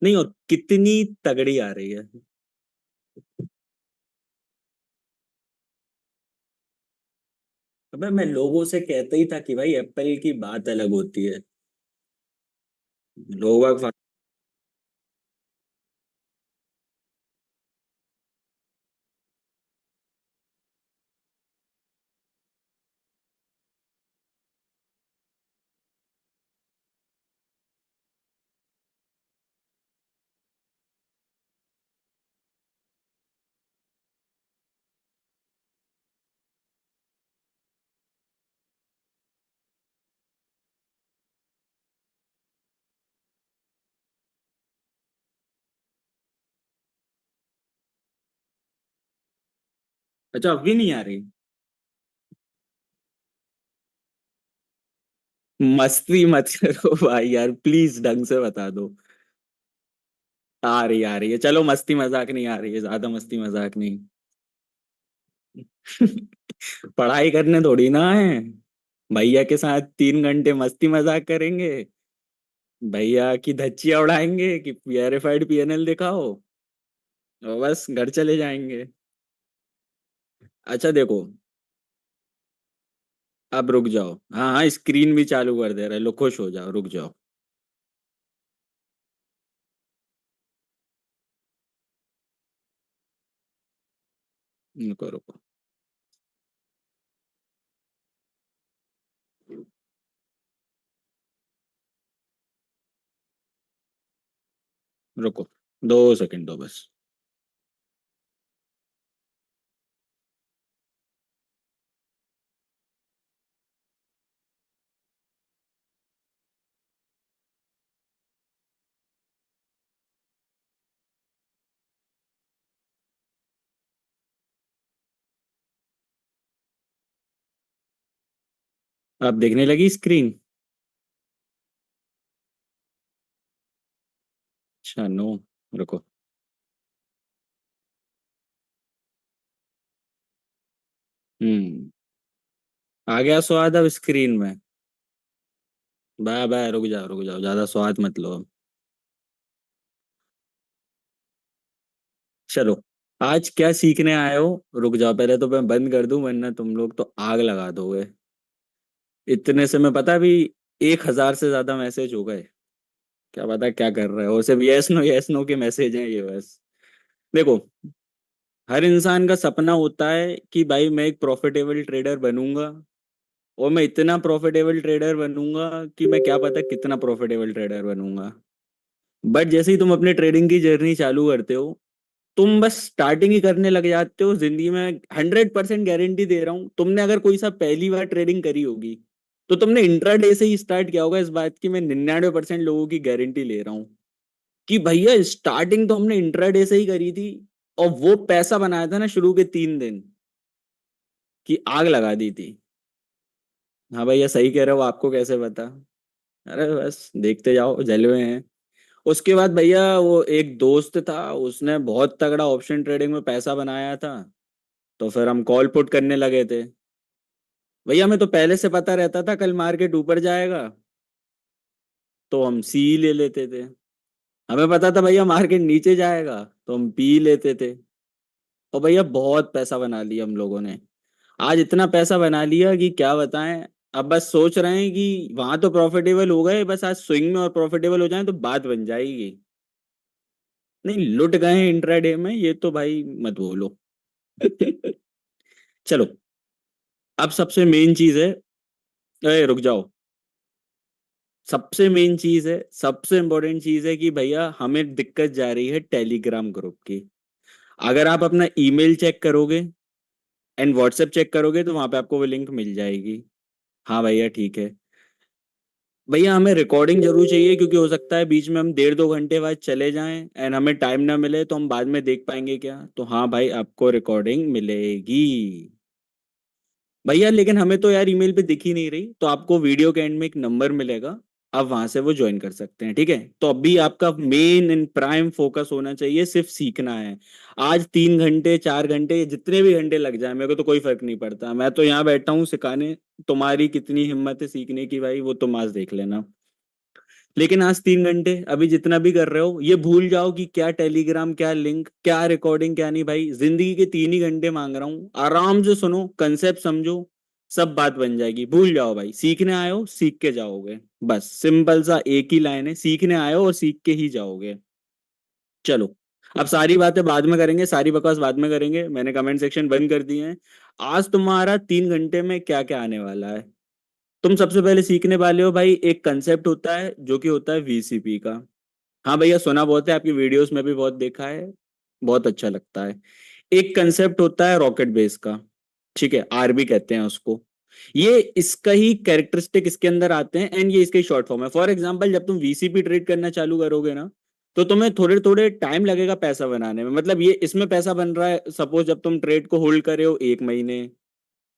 नहीं, और कितनी तगड़ी आ रही है। अबे मैं लोगों से कहता ही था कि भाई एप्पल की बात अलग होती है। लोग। अच्छा, अब भी नहीं आ रही। मस्ती मत करो भाई यार, प्लीज ढंग से बता दो। आ रही है, चलो मस्ती मजाक नहीं आ रही है, ज्यादा मस्ती मजाक नहीं। पढ़ाई करने थोड़ी ना है। भैया के साथ 3 घंटे मस्ती मजाक करेंगे। भैया की धज्जियां उड़ाएंगे कि वेरीफाइड पीएनएल दिखाओ। और बस घर चले जाएंगे। अच्छा देखो, अब रुक जाओ। हाँ हाँ, स्क्रीन भी चालू कर दे रहे लो, खुश हो जाओ, रुक जाओ। रुको रुको। रुको, 2 सेकंड दो बस। अब देखने लगी स्क्रीन। अच्छा नो। रुको। हम्म। आ गया स्वाद अब स्क्रीन में। बाय बाय, रुक जाओ, ज्यादा स्वाद मत लो अब। चलो, आज क्या सीखने आए हो? रुक जाओ, पहले तो मैं बंद कर दूं, वरना तुम लोग तो आग लगा दोगे। इतने से मैं पता भी 1,000 से ज्यादा मैसेज हो गए। क्या पता क्या कर रहे हो, सिर्फ यस नो के मैसेज हैं ये बस। देखो, हर इंसान का सपना होता है कि भाई मैं एक प्रॉफिटेबल ट्रेडर बनूंगा। और मैं इतना प्रॉफिटेबल ट्रेडर बनूंगा कि मैं क्या पता कितना प्रॉफिटेबल ट्रेडर बनूंगा। बट जैसे ही तुम अपने ट्रेडिंग की जर्नी चालू करते हो, तुम बस स्टार्टिंग ही करने लग जाते हो जिंदगी में। 100% गारंटी दे रहा हूं, तुमने अगर कोई सा पहली बार ट्रेडिंग करी होगी, तो तुमने इंट्राडे से ही स्टार्ट किया होगा। इस बात की मैं 99% लोगों की गारंटी ले रहा हूं कि भैया स्टार्टिंग तो हमने इंट्राडे से ही करी थी। और वो पैसा बनाया था ना शुरू के 3 दिन, कि आग लगा दी थी। हाँ भैया सही कह रहे हो, आपको कैसे पता? अरे बस देखते जाओ, जलवे हैं। उसके बाद भैया वो एक दोस्त था, उसने बहुत तगड़ा ऑप्शन ट्रेडिंग में पैसा बनाया था। तो फिर हम कॉल पुट करने लगे थे। भैया हमें तो पहले से पता रहता था कल मार्केट ऊपर जाएगा, तो हम सी ले लेते थे। हमें पता था भैया मार्केट नीचे जाएगा, तो हम पी लेते थे। और भैया बहुत पैसा बना लिया हम लोगों ने। आज इतना पैसा बना लिया कि क्या बताएं। अब बस सोच रहे हैं कि वहां तो प्रॉफिटेबल हो गए, बस आज स्विंग में और प्रॉफिटेबल हो जाए तो बात बन जाएगी। नहीं, लुट गए इंट्राडे में, ये तो भाई मत बोलो। चलो, अब सबसे मेन चीज है। अरे रुक जाओ। सबसे मेन चीज है, सबसे इंपॉर्टेंट चीज है कि भैया हमें दिक्कत जा रही है टेलीग्राम ग्रुप की। अगर आप अपना ईमेल चेक करोगे एंड व्हाट्सएप चेक करोगे, तो वहां पे आपको वो लिंक मिल जाएगी। हाँ भैया ठीक है। भैया हमें रिकॉर्डिंग जरूर चाहिए, क्योंकि हो सकता है बीच में हम 1.5 2 घंटे बाद चले जाएं एंड हमें टाइम ना मिले, तो हम बाद में देख पाएंगे क्या? तो हाँ भाई, आपको रिकॉर्डिंग मिलेगी। भैया लेकिन हमें तो यार ईमेल पे दिख ही नहीं रही, तो आपको वीडियो के एंड में एक नंबर मिलेगा। आप वहां से वो ज्वाइन कर सकते हैं, ठीक है? तो अभी आपका मेन एंड प्राइम फोकस होना चाहिए, सिर्फ सीखना है। आज 3 घंटे 4 घंटे जितने भी घंटे लग जाए, मेरे को तो कोई फर्क नहीं पड़ता, मैं तो यहाँ बैठा हूँ सिखाने। तुम्हारी कितनी हिम्मत है सीखने की भाई, वो तुम आज देख लेना। लेकिन आज 3 घंटे अभी जितना भी कर रहे हो ये भूल जाओ कि क्या टेलीग्राम, क्या लिंक, क्या रिकॉर्डिंग, क्या नहीं। भाई जिंदगी के 3 ही घंटे मांग रहा हूँ, आराम से सुनो, कंसेप्ट समझो, सब बात बन जाएगी। भूल जाओ भाई, सीखने आए हो सीख के जाओगे। बस सिंपल सा एक ही लाइन है, सीखने आए हो और सीख के ही जाओगे। चलो, अब सारी बातें बाद में करेंगे, सारी बकवास बाद में करेंगे, मैंने कमेंट सेक्शन बंद कर दिए हैं। आज तुम्हारा 3 घंटे में क्या क्या आने वाला है। तुम सबसे पहले सीखने वाले हो भाई, एक कंसेप्ट होता है जो कि होता है वीसीपी का। हाँ भैया, सुना बहुत है, आपकी वीडियोस में भी बहुत देखा है, बहुत अच्छा लगता है। एक कंसेप्ट होता है रॉकेट बेस का, ठीक है, आरबी कहते हैं उसको। ये इसका ही कैरेक्टरिस्टिक इसके अंदर आते हैं, एंड ये इसका ही शॉर्ट फॉर्म है। फॉर एग्जांपल, जब तुम वीसीपी ट्रेड करना चालू करोगे ना, तो तुम्हें थोड़े थोड़े टाइम लगेगा पैसा बनाने में। मतलब ये इसमें पैसा बन रहा है, सपोज जब तुम ट्रेड को होल्ड करे हो 1 महीने,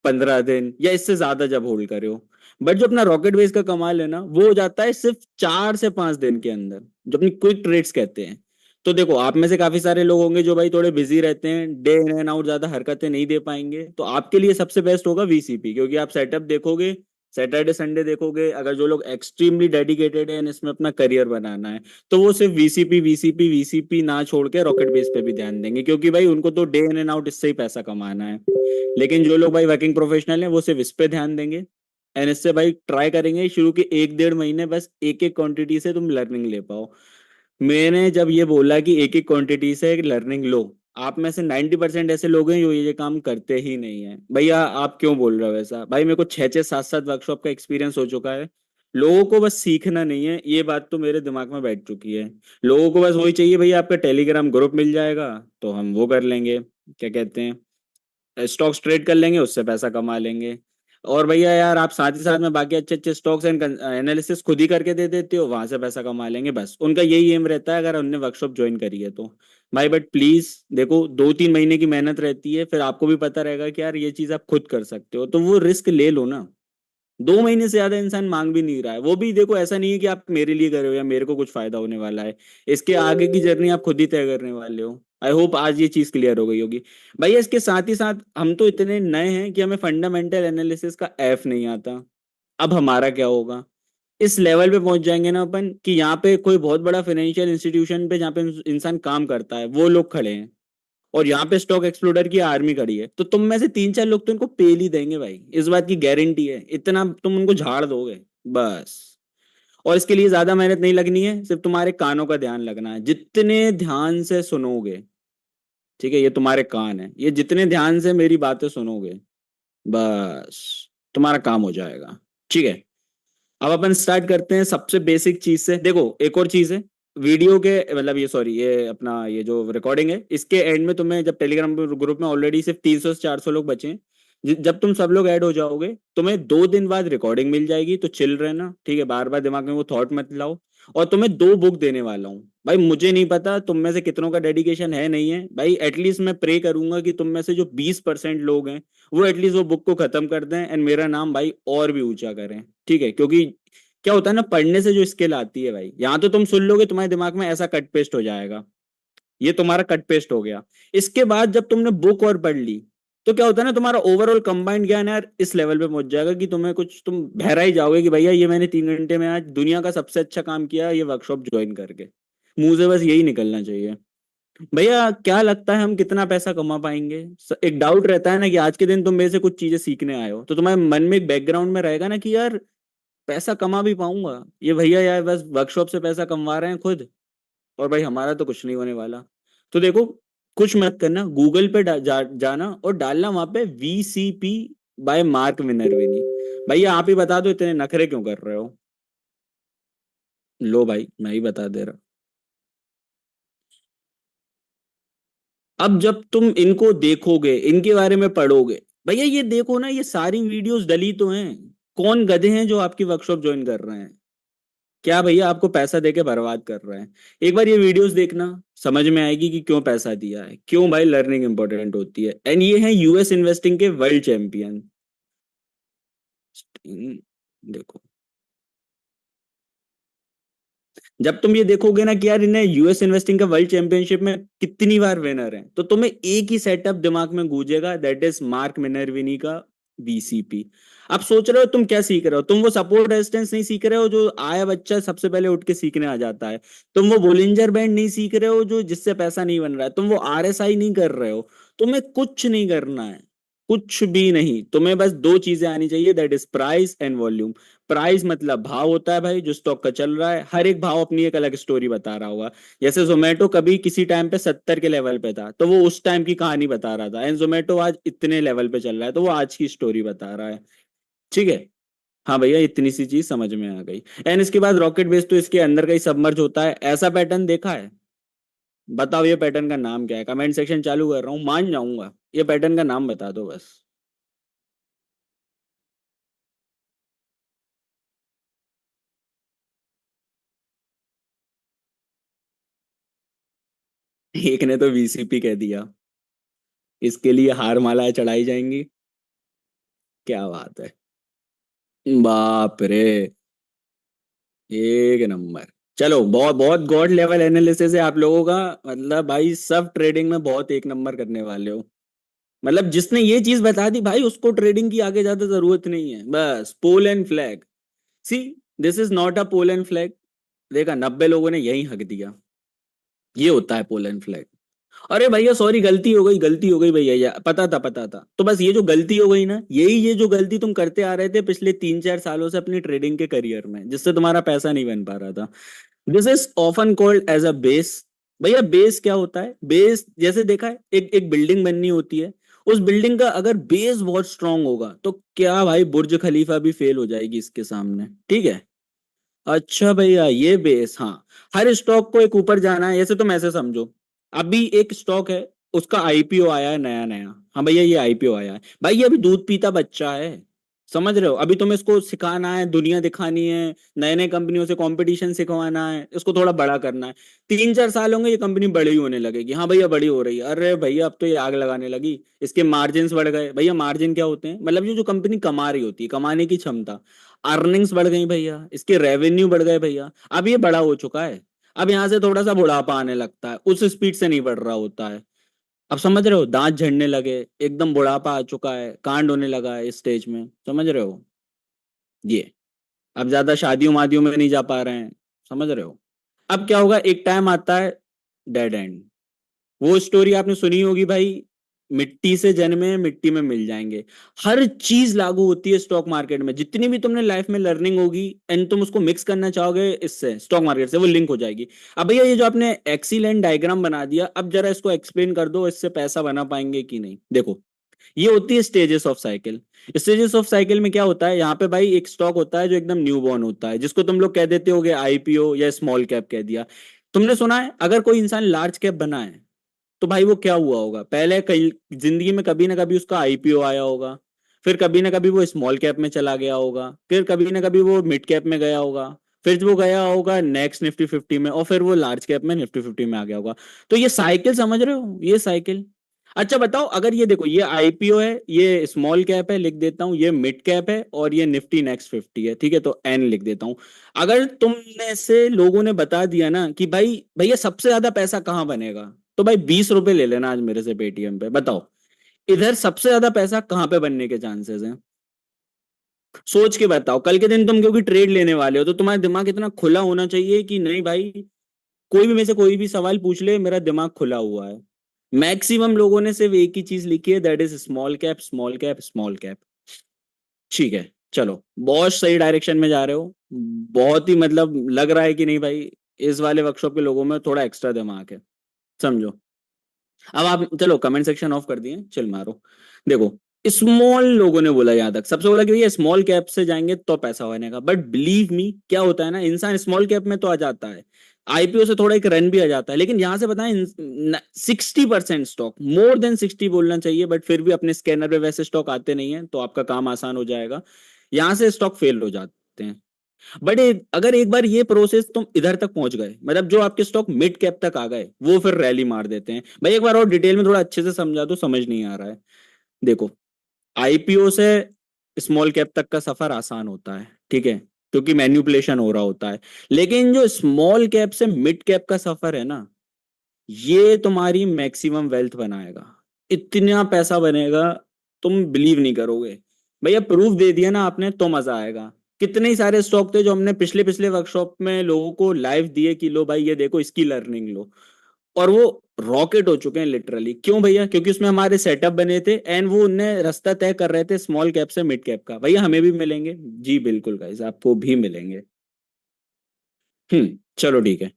15 दिन या इससे ज्यादा जब होल्ड करे हो। बट जो अपना रॉकेट बेस का कमाल है ना, वो हो जाता है सिर्फ 4 से 5 दिन के अंदर, जो अपनी क्विक ट्रेड्स कहते हैं। तो देखो, आप में से काफी सारे लोग होंगे जो भाई थोड़े बिजी रहते हैं, डे इन एंड आउट ज्यादा हरकतें नहीं दे पाएंगे, तो आपके लिए सबसे बेस्ट होगा वीसीपी, क्योंकि आप सेटअप देखोगे, सैटरडे संडे देखोगे। अगर जो लोग एक्सट्रीमली डेडिकेटेड है इसमें अपना करियर बनाना है, तो वो सिर्फ वीसीपी वीसीपी वीसीपी ना छोड़ के रॉकेट बेस पे भी ध्यान देंगे, क्योंकि भाई उनको तो डे इन एंड आउट इससे ही पैसा कमाना है। लेकिन जो लोग भाई वर्किंग प्रोफेशनल हैं वो सिर्फ इस पे ध्यान देंगे, एंड इससे भाई ट्राई करेंगे शुरू के 1 डेढ़ महीने बस एक एक क्वांटिटी से तुम लर्निंग ले पाओ। मैंने जब ये बोला कि एक एक क्वांटिटी से लर्निंग लो, आप में से 90% ऐसे लोग हैं जो ये काम करते ही नहीं है। भैया आप क्यों बोल रहे हो ऐसा? भाई मेरे को 6 6 7 7 वर्कशॉप का एक्सपीरियंस हो चुका है। लोगों को बस सीखना नहीं है, ये बात तो मेरे दिमाग में बैठ चुकी है। लोगों को बस वही चाहिए, भैया आपका टेलीग्राम ग्रुप मिल जाएगा तो हम वो कर लेंगे, क्या कहते हैं, स्टॉक्स ट्रेड कर लेंगे, उससे पैसा कमा लेंगे। और भैया यार आप साथ ही साथ में बाकी अच्छे अच्छे स्टॉक्स एंड एनालिसिस खुद ही करके दे देते हो, वहां से पैसा कमा लेंगे। बस उनका यही एम रहता है, अगर उनने वर्कशॉप ज्वाइन करी है तो। भाई बट प्लीज देखो, 2 3 महीने की मेहनत रहती है, फिर आपको भी पता रहेगा कि यार ये चीज आप खुद कर सकते हो, तो वो रिस्क ले लो ना। 2 महीने से ज्यादा इंसान मांग भी नहीं रहा है, वो भी देखो ऐसा नहीं है कि आप मेरे लिए कर रहे हो या मेरे को कुछ फायदा होने वाला है। इसके आगे की जर्नी आप खुद ही तय करने वाले हो। आई होप आज ये चीज क्लियर हो गई होगी। भैया इसके साथ ही साथ हम तो इतने नए हैं कि हमें फंडामेंटल एनालिसिस का एफ नहीं आता। अब हमारा क्या होगा? इस लेवल पे पहुंच जाएंगे ना अपन कि यहाँ पे कोई बहुत बड़ा फाइनेंशियल इंस्टीट्यूशन पे जहाँ पे इंसान काम करता है वो लोग खड़े हैं, और यहाँ पे स्टॉक एक्सप्लोरर की आर्मी खड़ी है, तो तुम में से 3 4 लोग तो इनको पेल ही देंगे भाई, इस बात की गारंटी है। इतना तुम उनको झाड़ दोगे बस। और इसके लिए ज्यादा मेहनत नहीं लगनी है, सिर्फ तुम्हारे कानों का ध्यान लगना है। जितने ध्यान से सुनोगे, ठीक है, ये तुम्हारे कान है, ये जितने ध्यान से मेरी बातें सुनोगे, बस तुम्हारा काम हो जाएगा। ठीक है, अब अपन स्टार्ट करते हैं सबसे बेसिक चीज से। देखो एक और चीज है, वीडियो के मतलब ये सॉरी ये अपना ये जो रिकॉर्डिंग है इसके एंड में तुम्हें, जब टेलीग्राम ग्रुप में ऑलरेडी सिर्फ 300 से 400 लोग बचे हैं, जब तुम सब लोग ऐड हो जाओगे तुम्हें 2 दिन बाद रिकॉर्डिंग मिल जाएगी, तो चिल रहना, ठीक है, बार बार दिमाग में वो थॉट मत लाओ। और तुम्हें 2 बुक देने वाला हूँ भाई, मुझे नहीं पता तुम में से कितनों का डेडिकेशन है नहीं है भाई, एटलीस्ट मैं प्रे करूंगा कि तुम में से जो 20% लोग हैं वो एटलीस्ट वो बुक को खत्म कर दें, एंड मेरा नाम भाई और भी ऊंचा करें। ठीक है, क्योंकि क्या होता है ना, पढ़ने से जो स्किल आती है भाई, यहाँ तो तुम सुन लोगे तुम्हारे दिमाग में ऐसा कट पेस्ट हो जाएगा, ये तुम्हारा कट पेस्ट हो गया। इसके बाद जब तुमने बुक और पढ़ ली, तो क्या होता है ना, तुम्हारा ओवरऑल कंबाइंड ज्ञान यार इस लेवल पे पहुंच जाएगा कि तुम्हें कुछ, तुम बहरा ही जाओगे कि भैया ये मैंने 3 घंटे में आज दुनिया का सबसे अच्छा काम किया ये वर्कशॉप ज्वाइन करके। मुंह से बस यही निकलना चाहिए। भैया क्या लगता है हम कितना पैसा कमा पाएंगे? एक डाउट रहता है ना कि आज के दिन तुम मेरे से कुछ चीजें सीखने आए हो, तो तुम्हारे मन में एक बैकग्राउंड में रहेगा ना कि यार पैसा कमा भी पाऊंगा, ये भैया यार बस वर्कशॉप से पैसा कमा रहे हैं खुद, और भाई हमारा तो कुछ नहीं होने वाला। तो देखो, कुछ मत करना, गूगल पे जाना और डालना वहां पे वीसीपी बाय मार्क मिनर्विनी। भैया आप ही बता दो इतने नखरे क्यों कर रहे हो? लो भाई मैं ही बता दे रहा। अब जब तुम इनको देखोगे, इनके बारे में पढ़ोगे, भैया ये देखो ना, ये सारी वीडियोस डली तो हैं। कौन गधे हैं जो आपकी वर्कशॉप ज्वाइन कर रहे हैं? क्या भैया आपको पैसा देके बर्बाद कर रहे हैं? एक बार ये वीडियोस देखना, समझ में आएगी कि क्यों पैसा दिया है, क्यों भाई लर्निंग इंपॉर्टेंट होती है। एंड ये है यूएस इन्वेस्टिंग के वर्ल्ड चैंपियन। देखो, जब तुम ये देखोगे ना कि यार इन्हें यूएस इन्वेस्टिंग का वर्ल्ड चैंपियनशिप में कितनी बार विनर है, तो तुम्हें एक ही सेटअप दिमाग में गूंजेगा, दैट इज मार्क मिनर्विनी का वीसीपी। अब सोच रहे हो तुम क्या सीख रहे हो, तुम वो सपोर्ट रेजिस्टेंस नहीं सीख रहे हो जो आया बच्चा सबसे पहले उठ के सीखने आ जाता है, तुम वो बोलिंजर बैंड नहीं सीख रहे हो जो जिससे पैसा नहीं बन रहा है, तुम वो आरएसआई नहीं कर रहे हो। तुम्हें कुछ नहीं करना है, कुछ भी नहीं, तुम्हें बस दो चीजें आनी चाहिए, that is price and volume. Price मतलब भाव होता है भाई जो स्टॉक का चल रहा है, हर एक भाव अपनी एक अलग स्टोरी बता रहा होगा। जैसे जोमेटो कभी किसी टाइम पे 70 के लेवल पे था तो वो उस टाइम की कहानी बता रहा था, एंड जोमेटो आज इतने लेवल पे चल रहा है तो वो आज की स्टोरी बता रहा है। ठीक है। हाँ भैया इतनी सी चीज समझ में आ गई। एंड इसके बाद रॉकेट बेस तो इसके अंदर का ही सबमर्ज होता है, ऐसा पैटर्न देखा है? बताओ ये पैटर्न का नाम क्या है, कमेंट सेक्शन चालू कर रहा हूँ, मान जाऊंगा, ये पैटर्न का नाम बता दो बस। एक ने तो वीसीपी कह दिया, इसके लिए हार मालाएं चढ़ाई जाएंगी। क्या बात है। बाप रे, एक नंबर। चलो बहुत बहुत गॉड लेवल एनालिसिस है आप लोगों का, मतलब भाई सब ट्रेडिंग में बहुत एक नंबर करने वाले हो। मतलब जिसने ये चीज बता दी भाई उसको ट्रेडिंग की आगे ज्यादा जरूरत नहीं है, बस pole and flag. See, this is not a pole and flag. देखा 90 लोगों ने यही हक दिया, ये होता है पोल एंड फ्लैग। अरे भैया सॉरी, गलती हो गई, गलती हो गई भैया, पता था पता था, तो बस ये जो गलती हो गई ना, यही ये जो गलती तुम करते आ रहे थे पिछले 3-4 सालों से अपनी ट्रेडिंग के करियर में, जिससे तुम्हारा पैसा नहीं बन पा रहा था, this is often called as a base. भैया बेस क्या होता है? बेस जैसे देखा है, एक एक बिल्डिंग बननी होती है, उस बिल्डिंग का अगर बेस बहुत स्ट्रांग होगा तो क्या भाई बुर्ज खलीफा भी फेल हो जाएगी इसके सामने, ठीक है। अच्छा भैया ये बेस, हाँ। हर स्टॉक को एक ऊपर जाना है, जैसे तुम ऐसे समझो, अभी एक स्टॉक है, उसका आईपीओ आया है नया नया, हाँ भैया ये आईपीओ आया है भाई, ये अभी दूध पीता बच्चा है, समझ रहे हो, अभी तुम्हें इसको सिखाना है, दुनिया दिखानी है, नए नए कंपनियों से कंपटीशन सिखवाना है, इसको थोड़ा बड़ा करना है। 3-4 साल होंगे ये कंपनी बड़ी होने लगेगी, हाँ भैया बड़ी हो रही है, अरे भैया अब तो ये आग लगाने लगी, इसके मार्जिन बढ़ गए भैया, मार्जिन क्या होते हैं, मतलब ये जो कंपनी कमा रही होती है, कमाने की क्षमता, अर्निंग्स बढ़ गई भैया, इसके रेवेन्यू बढ़ गए भैया, अब ये बड़ा हो चुका है, अब यहां से थोड़ा सा बुढ़ापा आने लगता है, उस स्पीड से नहीं बढ़ रहा होता है। अब समझ रहे हो, दांत झड़ने लगे, एकदम बुढ़ापा आ चुका है, कांड होने लगा है इस स्टेज में, समझ रहे हो ये, अब ज्यादा शादियों वादियों में नहीं जा पा रहे हैं, समझ रहे हो। अब क्या होगा, एक टाइम आता है डेड एंड, वो स्टोरी आपने सुनी होगी भाई, मिट्टी से जन्मे मिट्टी में मिल जाएंगे। हर चीज लागू होती है स्टॉक मार्केट में, जितनी भी तुमने लाइफ में लर्निंग होगी एंड तुम उसको मिक्स करना चाहोगे इससे स्टॉक मार्केट से, वो लिंक हो जाएगी। अब भैया ये जो आपने एक्सीलेंट डायग्राम बना दिया, अब जरा इसको एक्सप्लेन कर दो, इससे पैसा बना पाएंगे कि नहीं। देखो ये होती है stages of cycle. Stages of cycle में क्या होता है, यहाँ पे भाई एक स्टॉक होता है जो एकदम न्यू बॉर्न होता है, जिसको तुम लोग कह देते होगे आईपीओ या स्मॉल कैप कह दिया। तुमने सुना है अगर कोई इंसान लार्ज कैप बना है तो भाई वो क्या हुआ होगा, पहले कई जिंदगी में कभी ना कभी उसका आईपीओ आया होगा, फिर कभी ना कभी वो स्मॉल कैप में चला गया होगा, फिर कभी ना कभी वो मिड कैप में गया होगा, फिर वो गया होगा नेक्स्ट निफ्टी 50 में, और फिर वो लार्ज कैप में निफ्टी 50 में आ गया होगा। तो ये साइकिल समझ रहे हो, ये साइकिल। अच्छा बताओ, अगर ये देखो ये आईपीओ है, ये स्मॉल कैप है लिख देता हूँ, ये मिड कैप है, और ये निफ्टी नेक्स्ट 50 है, ठीक है, तो एन लिख देता हूँ। अगर तुमने से लोगों ने बता दिया ना कि भाई भैया सबसे ज्यादा पैसा कहाँ बनेगा, तो भाई 20 रुपए ले लेना आज मेरे से पेटीएम पे, बताओ इधर सबसे ज्यादा पैसा कहाँ पे बनने के चांसेस हैं। सोच के बताओ, कल के दिन तुम क्योंकि ट्रेड लेने वाले हो तो तुम्हारा दिमाग इतना खुला होना चाहिए कि नहीं भाई, कोई भी में से कोई भी सवाल पूछ ले, मेरा दिमाग खुला हुआ है। मैक्सिमम लोगों ने सिर्फ एक ही चीज लिखी है, that is small cap small cap small cap. ठीक है, चलो बहुत सही डायरेक्शन में जा रहे हो, बहुत ही मतलब लग रहा है कि नहीं भाई, इस वाले वर्कशॉप के लोगों में थोड़ा एक्स्ट्रा दिमाग है, समझो। अब आप चलो कमेंट सेक्शन ऑफ कर दिए, चिल मारो। देखो स्मॉल लोगों ने बोला, यहां तक सबसे बोला कि भैया स्मॉल कैप से जाएंगे तो पैसा बनेगा, बट बिलीव मी क्या होता है ना, इंसान स्मॉल कैप में तो आ जाता है, आईपीओ से थोड़ा एक रन भी आ जाता है, लेकिन यहां से बताएं 60% स्टॉक, मोर देन 60 बोलना चाहिए, बट फिर भी अपने स्कैनर पे वैसे स्टॉक आते नहीं है, तो आपका काम आसान हो जाएगा, यहां से स्टॉक फेल हो जाते हैं। बट अगर एक बार ये प्रोसेस तुम इधर तक पहुंच गए, मतलब जो आपके स्टॉक मिड कैप तक आ गए, वो फिर रैली मार देते हैं भाई। एक बार और डिटेल में थोड़ा अच्छे से समझा दो, समझ नहीं आ रहा है। देखो आईपीओ से स्मॉल कैप तक का सफर आसान होता है, ठीक है, क्योंकि मैन्युपुलेशन हो रहा होता है, लेकिन जो स्मॉल कैप से मिड कैप का सफर है ना, ये तुम्हारी मैक्सिमम वेल्थ बनाएगा, इतना पैसा बनेगा तुम बिलीव नहीं करोगे। भैया प्रूफ दे दिया ना आपने तो मजा आएगा। कितने ही सारे स्टॉक थे जो हमने पिछले पिछले वर्कशॉप में लोगों को लाइव दिए कि लो भाई ये देखो इसकी लर्निंग लो, और वो रॉकेट हो चुके हैं लिटरली। क्यों भैया? क्योंकि उसमें हमारे सेटअप बने थे एंड वो उनने रास्ता तय कर रहे थे स्मॉल कैप से मिड कैप का। भैया हमें भी मिलेंगे जी, बिल्कुल गाइस आपको भी मिलेंगे। चलो ठीक है।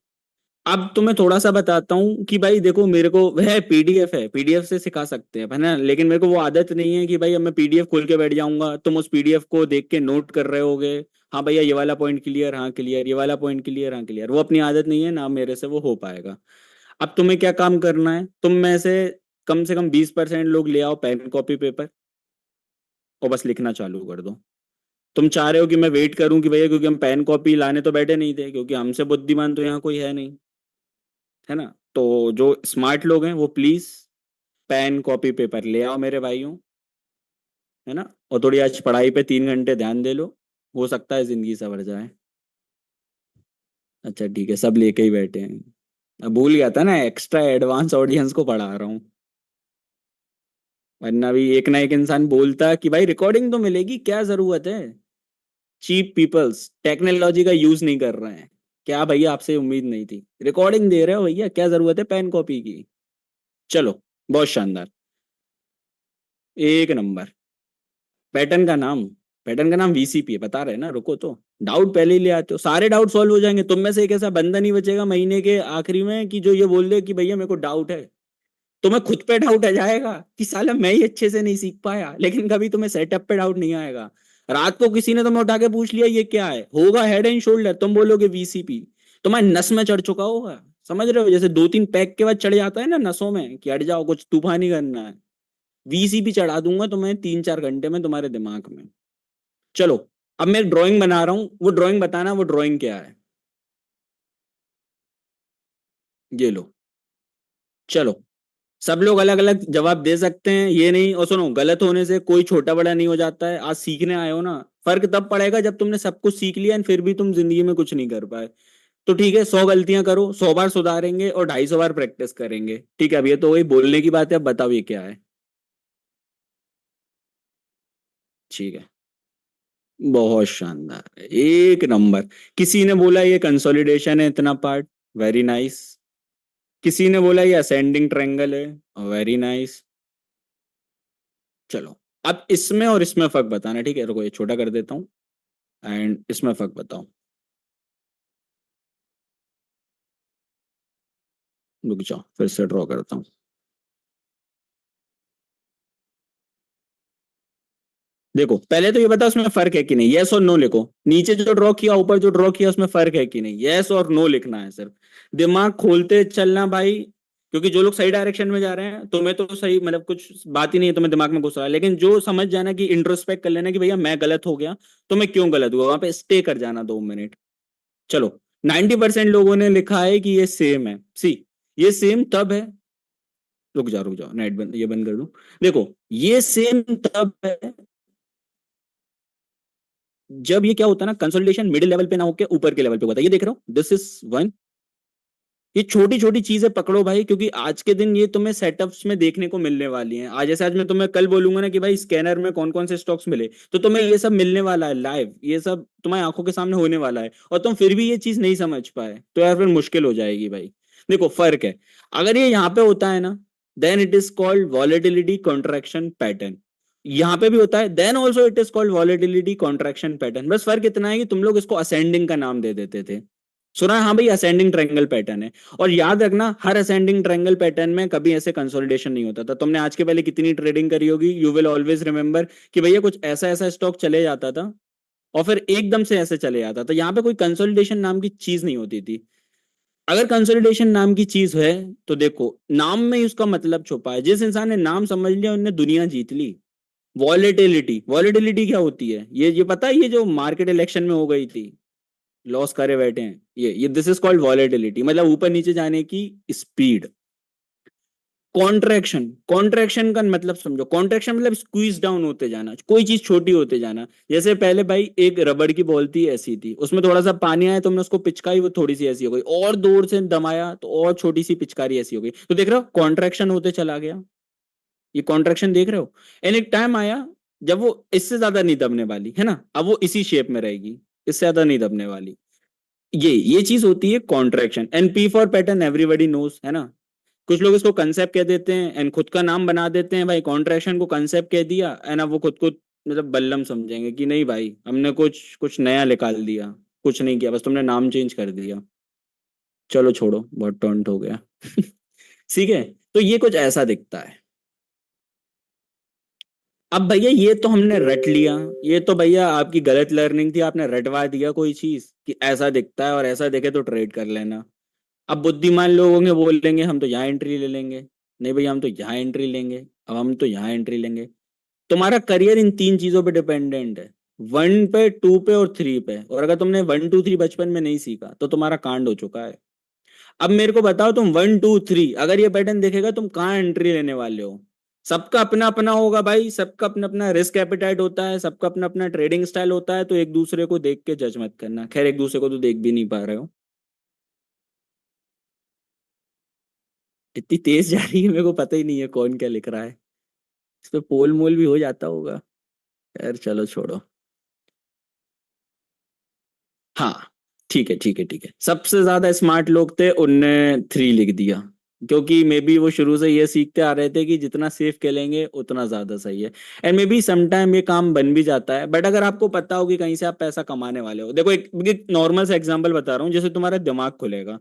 अब तुम्हें थोड़ा सा बताता हूँ कि भाई देखो, मेरे को वह पीडीएफ है, पीडीएफ से सिखा सकते हैं है ना, लेकिन मेरे को वो आदत नहीं है कि भाई अब मैं पीडीएफ खोल के बैठ जाऊंगा, तुम उस पीडीएफ को देख के नोट कर रहे होगे। हाँ भैया ये वाला पॉइंट क्लियर, हाँ क्लियर, ये वाला पॉइंट क्लियर, हाँ क्लियर। वो अपनी आदत नहीं है ना, मेरे से वो हो पाएगा। अब तुम्हें क्या काम करना है, तुम में से कम 20% लोग ले आओ पेन कॉपी पेपर और बस लिखना चालू कर दो। तुम चाह रहे हो कि मैं वेट करूं कि भैया, क्योंकि हम पेन कॉपी लाने तो बैठे नहीं थे, क्योंकि हमसे बुद्धिमान तो यहाँ कोई है नहीं, है ना। तो जो स्मार्ट लोग हैं वो प्लीज पेन कॉपी पेपर ले आओ मेरे भाइयों, है ना। और थोड़ी आज पढ़ाई पे 3 घंटे ध्यान दे लो, हो सकता है जिंदगी संवर जाए। अच्छा ठीक है, सब लेके ही बैठे हैं। अब भूल गया था ना, एक्स्ट्रा एडवांस ऑडियंस को पढ़ा रहा हूँ, वरना भी एक ना एक इंसान बोलता कि भाई रिकॉर्डिंग तो मिलेगी, क्या जरूरत है। चीप पीपल्स टेक्नोलॉजी का यूज नहीं कर रहे हैं। क्या भैया आपसे उम्मीद नहीं थी, रिकॉर्डिंग दे रहे हो भैया, क्या जरूरत है पेन कॉपी की। चलो, बहुत शानदार, एक नंबर। पैटर्न का नाम, पैटर्न का नाम वीसीपी है, बता रहे हैं ना, रुको तो। डाउट पहले ही ले आते हो, सारे डाउट सॉल्व हो जाएंगे। तुम में से एक ऐसा बंदा नहीं बचेगा महीने के आखिरी में कि जो ये बोल दे कि भैया मेरे को डाउट है। तुम्हें खुद पे डाउट आ जाएगा कि साला मैं ही अच्छे से नहीं सीख पाया, लेकिन कभी तुम्हें सेटअप पे डाउट नहीं आएगा। रात को किसी ने तुम्हें उठा के पूछ लिया ये क्या है, होगा हेड एंड शोल्डर, तुम बोलोगे वीसीपी। तुम्हारे नस में चढ़ चुका होगा, समझ रहे हो, जैसे 2-3 पैक के बाद चढ़ जाता है ना नसों में कि हट जाओ कुछ तूफानी करना है। वीसीपी चढ़ा दूंगा तुम्हें 3-4 घंटे में तुम्हारे दिमाग में। चलो, अब मैं ड्राइंग बना रहा हूं, वो ड्राइंग बताना वो ड्राइंग क्या है। ये लो, चलो। सब लोग अलग अलग जवाब दे सकते हैं, ये नहीं, और सुनो गलत होने से कोई छोटा बड़ा नहीं हो जाता है। आज सीखने आए हो ना, फर्क तब पड़ेगा जब तुमने सब कुछ सीख लिया और फिर भी तुम जिंदगी में कुछ नहीं कर पाए। तो ठीक है, 100 गलतियां करो, 100 बार सुधारेंगे और 250 बार प्रैक्टिस करेंगे। ठीक है, अब ये तो वही बोलने की बात है, अब बताओ ये क्या है। ठीक है, बहुत शानदार, एक नंबर। किसी ने बोला ये कंसोलिडेशन है इतना पार्ट, वेरी नाइस। किसी ने बोला ये असेंडिंग ट्रायंगल है, वेरी नाइस। चलो, अब इसमें और इसमें फर्क बताना, ठीक है, रुको ये छोटा कर देता हूँ एंड इसमें फर्क बताओ। रुक जाओ, फिर से ड्रॉ करता हूँ। देखो पहले तो ये बता उसमें फर्क है कि नहीं, यस और नो लिखो। नीचे जो ड्रॉ किया, ऊपर जो ड्रॉ किया, उसमें फर्क है कि नहीं, यस और नो लिखना है सिर्फ। दिमाग खोलते चलना भाई, क्योंकि जो लोग सही डायरेक्शन में जा रहे हैं तुम्हें तो सही, मतलब कुछ बात ही नहीं है तुम्हें दिमाग में घुस रहा है, लेकिन जो समझ जाना कि इंट्रोस्पेक्ट कर लेना कि भैया मैं गलत हो गया, तो मैं क्यों गलत हुआ, वहां पे स्टे कर जाना 2 मिनट। चलो, 90% लोगों ने लिखा है कि ये सेम है। सी, ये सेम तब है, रुक जाओ नेट बंद, ये बंद कर दूं। देखो, ये सेम तब है जब ये क्या होता है ना, कंसोलिडेशन मिडिल लेवल पे ना होकर ऊपर के लेवल पे होता है। ये देख रहे हो, दिस इज वन। ये छोटी छोटी चीजें पकड़ो भाई, क्योंकि आज के दिन ये तुम्हें सेटअप्स में देखने को मिलने वाली हैं। आज जैसे आज मैं तुम्हें कल बोलूंगा ना कि भाई स्कैनर में कौन कौन से स्टॉक्स मिले, तो तुम्हें ये सब मिलने वाला है लाइव, ये सब तुम्हारी आंखों के सामने होने वाला है, और तुम फिर भी ये चीज नहीं समझ पाए तो यार फिर मुश्किल हो जाएगी भाई। देखो फर्क है, अगर ये यहाँ पे होता है ना, then it is called volatility contraction pattern. यहाँ पे भी होता है, then also it is called volatility contraction pattern. बस फर्क इतना है कि तुम लोग इसको असेंडिंग का नाम दे देते थे। सुना है, हाँ भाई असेंडिंग ट्रायंगल पैटर्न है। और याद रखना, हर असेंडिंग ट्रायंगल पैटर्न में कभी ऐसे कंसोलिडेशन नहीं होता था। तुमने आज के पहले कितनी ट्रेडिंग करी होगी, यू विल ऑलवेज रिमेंबर कि भैया कुछ ऐसा ऐसा स्टॉक चले जाता था और फिर एकदम से ऐसे चले जाता था। यहाँ पे कोई कंसोलिडेशन नाम की चीज नहीं होती थी। अगर कंसोलिडेशन नाम की चीज है तो देखो नाम में ही उसका मतलब छुपा है। जिस इंसान ने नाम समझ लिया उनने दुनिया जीत ली। वॉलेटिलिटी, वॉलेटिलिटी क्या होती है, ये पता है, ये जो मार्केट इलेक्शन में हो गई थी, लॉस करे बैठे हैं, ये दिस इज कॉल्ड वॉलेटिलिटी, मतलब ऊपर नीचे जाने की स्पीड। कॉन्ट्रैक्शन, कॉन्ट्रैक्शन का मतलब समझो, कॉन्ट्रैक्शन मतलब स्क्वीज डाउन होते जाना, कोई चीज छोटी होते जाना। जैसे पहले भाई एक रबड़ की बॉल थी, ऐसी थी, उसमें थोड़ा सा पानी आया, तुमने उसको पिचकाई, वो थोड़ी सी ऐसी हो गई, और दूर से दमाया तो और छोटी सी पिचकारी ऐसी हो गई। तो देख रहे हो कॉन्ट्रैक्शन होते चला गया, ये कॉन्ट्रैक्शन देख रहे हो। एंड एक टाइम आया जब वो इससे ज्यादा नहीं दबने वाली है ना, अब वो इसी शेप में रहेगी, इससे ज्यादा नहीं दबने वाली। ये चीज होती है contraction. And P for pattern everybody knows, है ना। कुछ लोग इसको कंसेप्ट कह देते हैं एंड खुद का नाम बना देते हैं, भाई कॉन्ट्रैक्शन को कंसेप्ट कह दिया एंड अब वो खुद को मतलब बल्लम समझेंगे कि नहीं भाई हमने कुछ कुछ नया निकाल दिया। कुछ नहीं किया, बस तुमने नाम चेंज कर दिया। चलो छोड़ो, बहुत टॉन्ट हो गया। ठीक है, तो ये कुछ ऐसा दिखता है। अब भैया ये तो हमने रट लिया, ये तो भैया आपकी गलत लर्निंग थी, आपने रटवा दिया कोई चीज कि ऐसा दिखता है और ऐसा दिखे तो ट्रेड कर लेना। अब बुद्धिमान लोग होंगे बोलेंगे हम तो यहाँ एंट्री ले लेंगे, नहीं भैया हम तो यहाँ एंट्री लेंगे, अब हम तो यहाँ एंट्री लेंगे। तुम्हारा करियर इन तीन चीजों पे डिपेंडेंट है, वन पे, टू पे और थ्री पे। और अगर तुमने वन टू थ्री बचपन में नहीं सीखा तो तुम्हारा कांड हो चुका है। अब मेरे को बताओ, तुम वन टू थ्री अगर ये पैटर्न देखेगा तुम कहाँ एंट्री लेने वाले हो। सबका अपना अपना होगा भाई, सबका अपना अपना रिस्क एपिटाइट होता है, सबका अपना अपना ट्रेडिंग स्टाइल होता है, तो एक दूसरे को देख के जज मत करना। खैर एक दूसरे को तो देख भी नहीं पा रहे हो। इतनी तेज जा रही है मेरे को पता ही नहीं है कौन क्या लिख रहा है। इस पे पोल मोल भी हो जाता होगा। यार चलो छोड़ो। हाँ ठीक है ठीक है ठीक है, सबसे ज्यादा स्मार्ट लोग थे उनने थ्री लिख दिया, क्योंकि मे बी वो शुरू से ये सीखते आ रहे थे कि जितना सेफ खेलेंगे उतना ज्यादा सही है। एंड मे बी समटाइम ये काम बन भी जाता है, बट अगर आपको पता हो कि कहीं से आप पैसा कमाने वाले हो। देखो एक नॉर्मल सा एग्जांपल बता रहा हूँ जैसे तुम्हारा दिमाग खुलेगा।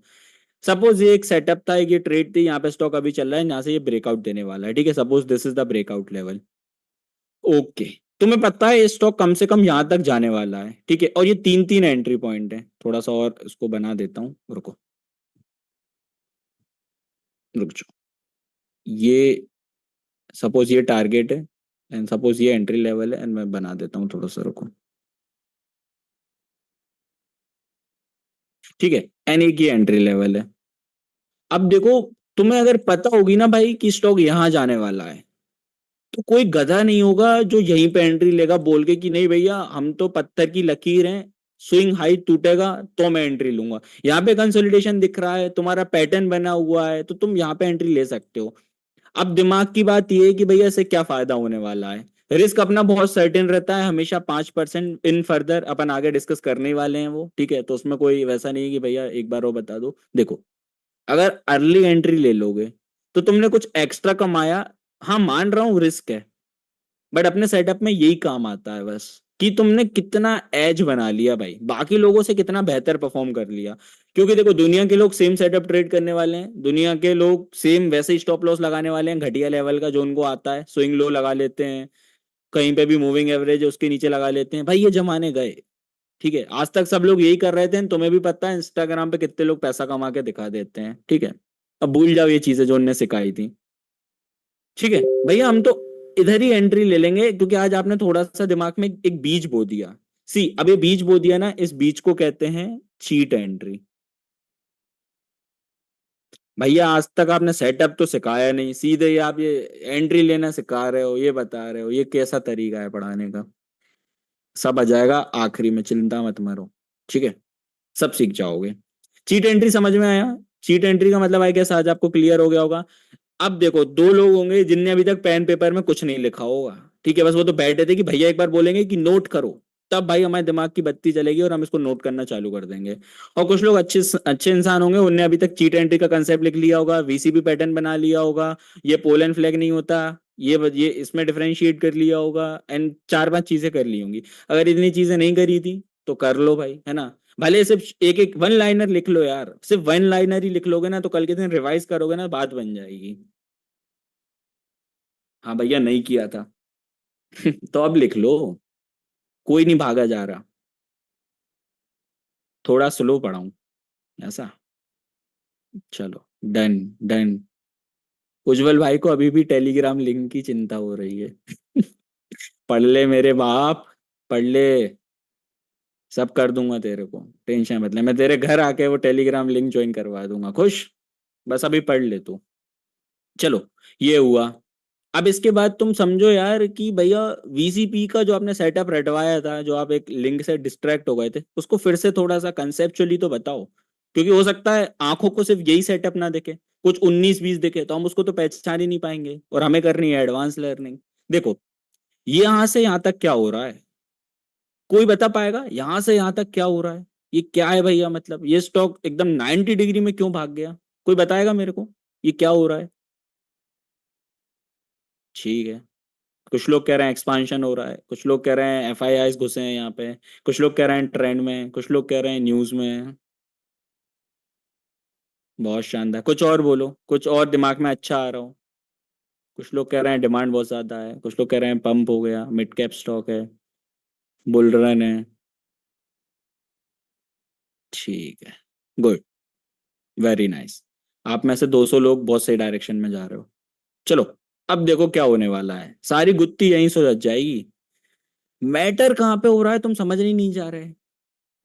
सपोज ये एक सेटअप था, एक ये ट्रेड थी, यहाँ पे स्टॉक अभी चल रहा है, यहाँ से ये ब्रेकआउट देने वाला है, ठीक है, suppose this is the breakout level. Okay, तुम्हें पता है ये स्टॉक कम से कम यहां तक जाने वाला है, ठीक है, और ये तीन तीन एंट्री पॉइंट है। थोड़ा सा और इसको बना देता हूँ, रुको, रुक जाओ। ये सपोज ये टारगेट है एंड सपोज ये एंट्री लेवल है, एंड मैं बना देता हूँ थोड़ा सा, रुको। ठीक है, एंड एक ये एंट्री लेवल है। अब देखो, तुम्हें अगर पता होगी ना भाई कि स्टॉक यहाँ जाने वाला है, तो कोई गधा नहीं होगा जो यहीं पे एंट्री लेगा बोल के कि नहीं भैया हम तो पत्थर की लकीर हैं, स्विंग हाई टूटेगा तो मैं एंट्री लूंगा। यहाँ पे कंसोलिडेशन दिख रहा है, तुम्हारा पैटर्न बना हुआ है, तो तुम यहाँ पे एंट्री ले सकते हो। अब दिमाग की बात यह है कि भैया इससे क्या फायदा होने वाला है। रिस्क अपना बहुत सर्टेन रहता है हमेशा, 5% इन फर्दर अपन आगे डिस्कस करने ही वाले हैं वो, ठीक है, तो उसमें कोई वैसा नहीं है कि भैया एक बार वो बता दो। देखो, अगर अर्ली एंट्री ले लोगे तो तुमने कुछ एक्स्ट्रा कमाया। हाँ मान रहा हूँ रिस्क है, बट अपने सेटअप में यही काम आता है बस, कि तुमने कितना एज बना लिया भाई, बाकी लोगों से कितना बेहतर परफॉर्म कर लिया। क्योंकि देखो दुनिया के लोग सेम सेटअप ट्रेड करने वाले हैं, दुनिया के लोग सेम वैसे ही स्टॉप लॉस लगाने वाले हैं, घटिया लेवल का जो उनको आता है, स्विंग लो लगा लेते हैं, कहीं पे भी मूविंग एवरेज है उसके नीचे लगा लेते हैं। भाई ये जमाने गए, ठीक है, आज तक सब लोग यही कर रहे थे, तुम्हें भी पता है इंस्टाग्राम पे कितने लोग पैसा कमा के दिखा देते हैं, ठीक है। अब भूल जाओ ये चीजें जो उनने सिखाई थी, ठीक है। भैया हम तो इधर ही एंट्री ले लेंगे, क्योंकि आज आपने थोड़ा सा दिमाग में एक बीज बो दिया। सी अब ये बीज बो दिया ना, इस बीज को कहते हैं चीट एंट्री। भैया आज तक आपने सेटअप तो सिखाया नहीं, सीधे ही आप ये एंट्री लेना सिखा रहे हो, ये बता रहे हो, ये कैसा तरीका है पढ़ाने का। सब आ जाएगा आखिरी में, चिंता मत मरो, ठीक है, सब सीख जाओगे। चीट एंट्री समझ में आया? चीट एंट्री का मतलब आई गेस आज आपको क्लियर हो गया होगा। अब देखो, दो लोग होंगे जिनने अभी तक पेन पेपर में कुछ नहीं लिखा होगा, ठीक है, बस वो तो बैठे थे कि भैया एक बार बोलेंगे कि नोट करो, तब भाई हमारे दिमाग की बत्ती चलेगी और हम इसको नोट करना चालू कर देंगे। और कुछ लोग अच्छे अच्छे इंसान होंगे, उनने अभी तक चीट एंट्री का कंसेप्ट लिख लिया होगा, वीसीपी पैटर्न बना लिया होगा, ये पोल एंड फ्लैग नहीं होता, ये इसमें डिफरेंशिएट कर लिया होगा, एंड चार पांच चीजें कर ली होंगी। अगर इतनी चीजें नहीं करी थी तो कर लो भाई, है ना। भले सिर्फ एक एक वन लाइनर लिख लो यार, सिर्फ वन लाइनर ही लिख लोगे ना, तो कल के दिन रिवाइज करोगे ना, बात बन जाएगी। हाँ भैया नहीं किया था। तो अब लिख लो, कोई नहीं भागा जा रहा। थोड़ा स्लो पढ़ाऊं ऐसा। चलो, डन डन। उज्जवल भाई को अभी भी टेलीग्राम लिंक की चिंता हो रही है। पढ़ ले मेरे बाप, पढ़ ले, सब कर दूंगा तेरे को, टेंशन मत ले, मैं तेरे घर आके वो टेलीग्राम लिंक ज्वाइन करवा दूंगा, खुश। बस अभी पढ़ ले तू। चलो, ये हुआ। अब इसके बाद तुम समझो यार कि भैया वीसीपी का जो आपने सेटअप रटवाया था, जो आप एक लिंक से डिस्ट्रैक्ट हो गए थे, उसको फिर से थोड़ा सा कंसेप्चुअली तो बताओ। क्योंकि हो सकता है आंखों को सिर्फ यही सेटअप ना दिखे, कुछ 19-20 दिखे, तो हम उसको तो पहचान ही नहीं पाएंगे, और हमें करनी है एडवांस लर्निंग। देखो, ये यहां से यहां तक क्या हो रहा है? कोई बता पाएगा यहां से यहां तक क्या हो रहा है? ये क्या है भैया? मतलब ये स्टॉक एकदम 90 डिग्री में क्यों भाग गया? कोई बताएगा मेरे को ये क्या हो रहा है? ठीक है। कुछ लोग कह रहे हैं एक्सपांशन हो रहा है, कुछ लोग कह रहे हैं एफआईआई घुसे हैं यहाँ पे, कुछ लोग कह रहे हैं ट्रेंड में, कुछ लोग कह रहे हैं न्यूज में। बहुत शानदार, कुछ और बोलो, कुछ और दिमाग में अच्छा आ रहा हो। कुछ लोग कह रहे हैं डिमांड बहुत ज्यादा है, कुछ लोग कह रहे हैं पंप हो गया, मिड कैप स्टॉक है, बुल रन है। ठीक है। गुड। Very nice. आप में से 200 लोग बहुत सही डायरेक्शन में जा रहे हो। चलो, अब देखो क्या होने वाला है, सारी गुत्थी यहीं सुलझ जाएगी। मैटर कहाँ पे हो रहा है तुम समझ नहीं जा रहे।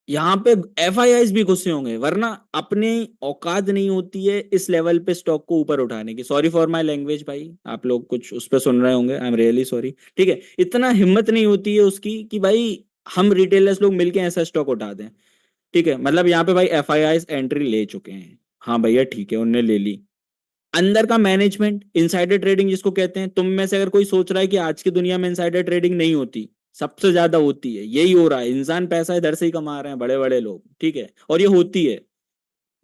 यहाँ पे एफआईआईज भी गुस्से होंगे, वरना अपनी औकात नहीं होती है इस लेवल पे स्टॉक को ऊपर उठाने की। सॉरी फॉर माय लैंग्वेज भाई, आप लोग कुछ उस पर सुन रहे होंगे, आई एम रियली सॉरी। ठीक है, इतना हिम्मत नहीं होती है उसकी कि भाई हम रिटेलर्स लोग मिलके ऐसा स्टॉक उठा दें। ठीक है, मतलब यहाँ पे भाई एफआईआईज एंट्री ले चुके हैं। हाँ भैया ठीक है, उनने ले ली। अंदर का मैनेजमेंट, इनसाइडर ट्रेडिंग जिसको कहते हैं, तुम में से अगर कोई सोच रहा है कि आज की दुनिया में इनसाइडर ट्रेडिंग नहीं होती, सबसे ज्यादा होती है, यही हो रहा है। इंसान पैसा इधर से ही कमा रहे हैं बड़े बड़े लोग, ठीक है, और ये होती है।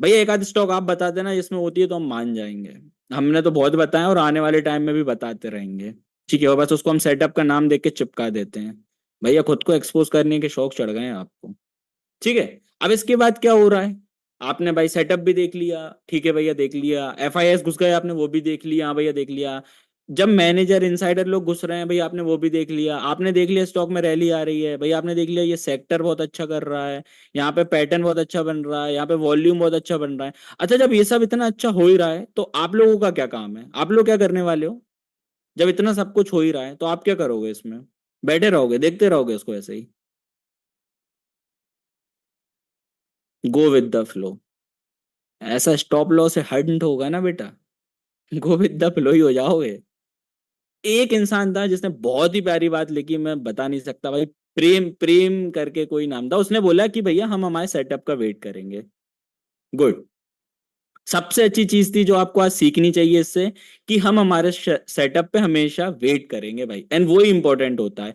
भैया एक आध स्टॉक आप बता देना जिसमें होती है तो हम मान जाएंगे। हमने तो बहुत बताया और आने वाले टाइम में भी बताते रहेंगे। ठीक है, और बस उसको हम सेटअप का नाम देख के चिपका देते हैं। भैया खुद को एक्सपोज करने के शौक चढ़ गए हैं आपको। ठीक है। अब इसके बाद क्या हो रहा है? आपने भाई सेटअप भी देख लिया, ठीक है भैया देख लिया, एफआईएस घुस गए आपने वो भी देख लिया, हाँ भैया देख लिया। जब मैनेजर इनसाइडर लोग घुस रहे हैं भैया आपने वो भी देख लिया, आपने देख लिया स्टॉक में रैली आ रही है भैया, आपने देख लिया ये सेक्टर बहुत अच्छा कर रहा है, यहाँ पे पैटर्न बहुत अच्छा बन रहा है, यहाँ पे वॉल्यूम बहुत अच्छा बन रहा है। अच्छा, जब ये सब इतना अच्छा हो ही रहा है तो आप लोगों का क्या काम है? आप लोग क्या करने वाले हो? जब इतना सब कुछ हो ही रहा है तो आप क्या करोगे इसमें? बैठे रहोगे, देखते रहोगे उसको ऐसे ही? Go with the flow. ऐसा स्टॉप लॉस से हंट होगा ना बेटा, गो विद द फ्लो ही हो जाओगे। एक इंसान था जिसने बहुत ही प्यारी बात लिखी, मैं बता नहीं सकता भाई। प्रेम प्रेम करके कोई नाम था, उसने बोला कि भैया हम हमारे सेटअप का वेट करेंगे। गुड। सबसे अच्छी चीज थी जो आपको आज सीखनी चाहिए इससे, कि हम हमारे सेटअप पे हमेशा वेट करेंगे भाई, एंड वो ही इंपॉर्टेंट होता है।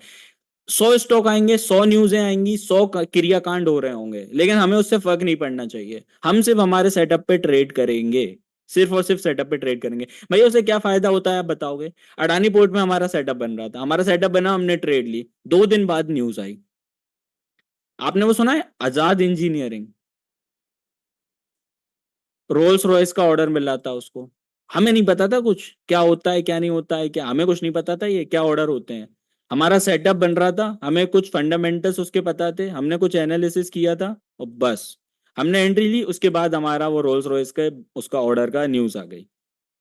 100 स्टॉक आएंगे, 100 न्यूज़ें आएंगी, 100 क्रियाकांड हो रहे होंगे, लेकिन हमें उससे फर्क नहीं पड़ना चाहिए। हम सिर्फ हमारे सेटअप पे ट्रेड करेंगे, सिर्फ और सिर्फ सेटअप पे ट्रेड करेंगे। भैया उसे क्या फायदा होता है आप बताओगे? अडानी पोर्ट में हमारा सेटअप बन रहा था, हमारा सेटअप बना, हमने ट्रेड ली, 2 दिन बाद न्यूज आई। आपने वो सुना है आजाद इंजीनियरिंग? रोल्स रॉयस का ऑर्डर मिला था उसको। हमें नहीं पता था कुछ क्या होता है क्या नहीं होता है, क्या हमें कुछ नहीं पता था ये क्या ऑर्डर होते हैं। हमारा सेटअप बन रहा था, हमें कुछ फंडामेंटल्स उसके पता थे, हमने कुछ एनालिसिस किया था और बस हमने एंट्री ली। उसके बाद हमारा वो रोल्स रॉयस का उसका ऑर्डर का न्यूज आ गई।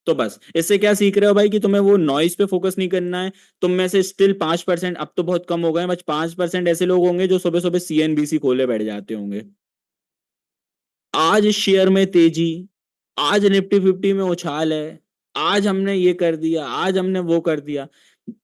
तो बस इससे क्या सीख रहे हो भाई, कि तुम्हें वो नॉइस पे फोकस नहीं करना है। तुम में से स्टिल 5%, अब तो बहुत कम हो गए, बस 5% ऐसे लोग होंगे जो सुबह सुबह सीएनबीसी खोले बैठ जाते होंगे। आज इस शेयर में तेजी, आज निफ्टी 50 में उछाल है, आज हमने ये कर दिया, आज हमने वो कर दिया।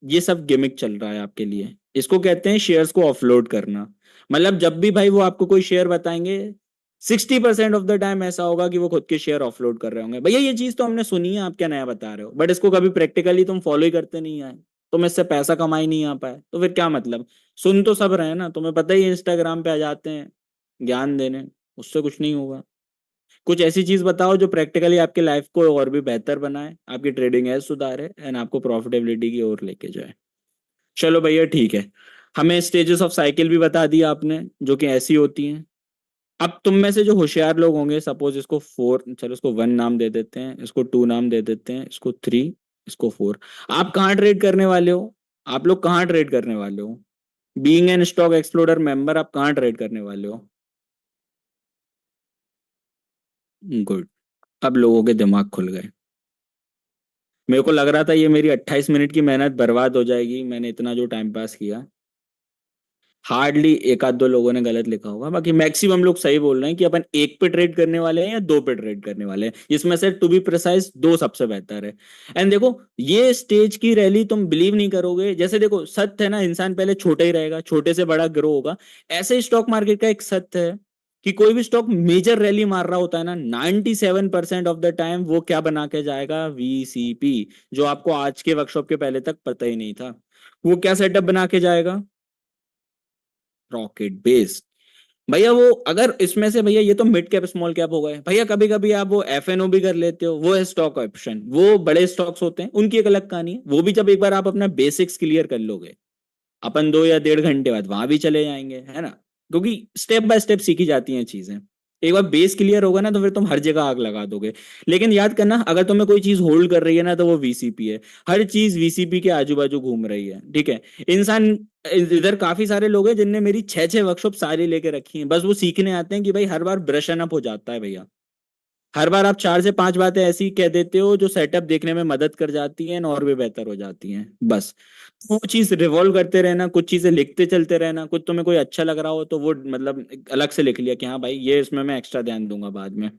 ये सब गिमिक चल रहा है आपके लिए, इसको कहते हैं शेयर्स को ऑफलोड करना। मतलब जब भी भाई वो आपको कोई शेयर बताएंगे, 60% ऑफ द टाइम ऐसा होगा कि वो खुद के शेयर ऑफलोड कर रहे होंगे। भैया ये चीज तो हमने सुनी है, आप क्या नया बता रहे हो? बट इसको कभी प्रैक्टिकली तुम फॉलो ही करते नहीं आए, तुम इससे पैसा कमाई नहीं आ पाए, तो फिर क्या मतलब? सुन तो सब रहे हैं ना, तुम्हें पता ही है इंस्टाग्राम पे आ जाते हैं ज्ञान देने, उससे कुछ नहीं होगा। कुछ ऐसी चीज बताओ जो प्रैक्टिकली आपके लाइफ को और भी बेहतर बनाए, आपकी ट्रेडिंग एज सुधारे, एंड आपको प्रॉफिटेबिलिटी की ओर लेके जाए। चलो भैया ठीक है, हमें स्टेजेस ऑफ साइकिल भी बता दिया आपने जो कि ऐसी होती हैं। अब तुम में से जो होशियार लोग होंगे, सपोज इसको 4, चलो इसको 1 नाम दे देते हैं, इसको 2 नाम दे देते हैं, इसको 3, इसको 4। आप कहाँ ट्रेड करने वाले हो? आप लोग कहाँ ट्रेड करने वाले हो? Being an stock explorer member, आप कहाँ ट्रेड करने वाले हो? गुड। अब लोगों के दिमाग खुल गए। मेरे को लग रहा था ये मेरी 28 मिनट की मेहनत बर्बाद हो जाएगी, मैंने इतना जो टाइम पास किया। हार्डली एक आध दो लोगों ने गलत लिखा होगा, बाकी मैक्सिमम लोग सही बोल रहे हैं कि अपन एक पे ट्रेड करने वाले हैं या 2 पे ट्रेड करने वाले हैं, जिसमें से टू बी प्रिसाइज 2 सबसे बेहतर है। एंड देखो, ये स्टेज की रैली तुम बिलीव नहीं करोगे। जैसे देखो सत्य है ना, इंसान पहले छोटा ही रहेगा, छोटे से बड़ा ग्रो होगा। ऐसे ही स्टॉक मार्केट का एक सत्य है कि कोई भी स्टॉक मेजर रैली मार रहा होता है ना, 97% ऑफ द टाइम वो क्या बना के जाएगा, वीसीपी। जो आपको आज के वर्कशॉप के पहले तक पता ही नहीं था, वो क्या सेटअप बना के जाएगा, रॉकेट बेस्ड। भैया वो अगर इसमें से, भैया ये तो मिड कैप स्मॉल कैप हो गए, भैया कभी कभी आप वो एफएनओ भी कर लेते हो, वो है स्टॉक ऑप्शन, वो बड़े स्टॉक्स होते हैं, उनकी एक अलग कहानी है। वो भी जब एक बार आप अपना बेसिक्स क्लियर कर लोगे, अपन 2 या 1.5 घंटे बाद वहां भी चले जाएंगे, है ना, क्योंकि स्टेप बाय स्टेप सीखी जाती हैं चीजें। एक बार बेस क्लियर होगा ना तो फिर तुम हर जगह आग लगा दोगे। लेकिन याद करना, अगर तुम्हें कोई चीज होल्ड कर रही है ना तो वो वीसीपी है। हर चीज वीसीपी के आजू बाजू घूम रही है, ठीक है। इंसान, इधर काफी सारे लोग हैं जिनने मेरी 6 6 वर्कशॉप सारी लेके रखी हैं, बस वो सीखने आते हैं कि भाई हर बार ब्रश अप हो जाता है भैया। हर बार आप 4 से 5 बातें ऐसी कह देते हो जो सेटअप देखने में मदद कर जाती हैं और भी बेहतर हो जाती हैं, बस। वो चीज रिवॉल्व करते रहना, कुछ चीजें लिखते चलते रहना, कुछ तुम्हें कोई अच्छा लग रहा हो तो वो मतलब अलग से लिख लिया कि हाँ भाई ये इसमें मैं एक्स्ट्रा ध्यान दूंगा बाद में,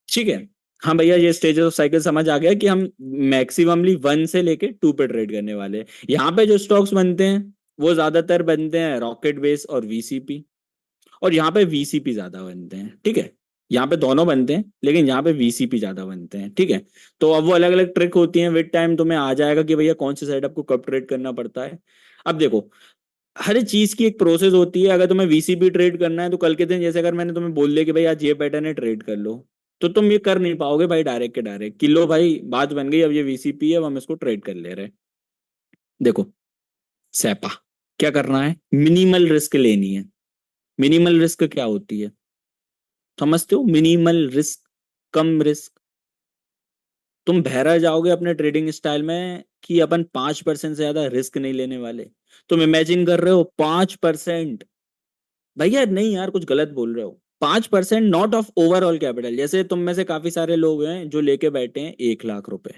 ठीक है। हाँ भैया, ये स्टेजेस ऑफ साइकिल समझ आ गया कि हम मैक्सिममली 1 से लेके 2 पे ट्रेड करने वाले हैं। यहाँ पे जो स्टॉक्स बनते हैं वो ज्यादातर बनते हैं रॉकेट बेस और वीसीपी, और यहाँ पे वीसीपी ज्यादा बनते हैं, ठीक है। यहाँ पे दोनों बनते हैं लेकिन यहाँ पे वीसीपी ज्यादा बनते हैं, ठीक है। तो अब वो अलग अलग ट्रिक होती हैं, विद टाइम तुम्हें आ जाएगा कि भैया कौन से सेटअप को कब ट्रेड करना पड़ता है। अब देखो, हर चीज की एक प्रोसेस होती है। अगर तुम्हें वीसीपी ट्रेड करना है तो कल के दिन जैसे अगर मैंने तुम्हें बोल दिया कि भाई आज ये पैटर्न है, ट्रेड कर लो, तो तुम ये कर नहीं पाओगे भाई डायरेक्ट के डायरेक्ट कि लो भाई बात बन गई, अब ये वीसीपी है, अब हम इसको ट्रेड कर ले रहे हैं। देखो, सैपा क्या करना है, मिनिमल रिस्क लेनी है। मिनिमल रिस्क क्या होती है, समझते हो, मिनिमल रिस्क, कम रिस्क। तुम बहरा जाओगे अपने ट्रेडिंग स्टाइल में कि अपन 5% से ज्यादा रिस्क नहीं लेने वाले। तुम इमेजिन कर रहे हो 5%, भैया नहीं यार कुछ गलत बोल रहे हो। 5% नॉट ऑफ ओवरऑल कैपिटल। जैसे तुम में से काफी सारे लोग हैं जो लेके बैठे हैं 1 लाख रुपए।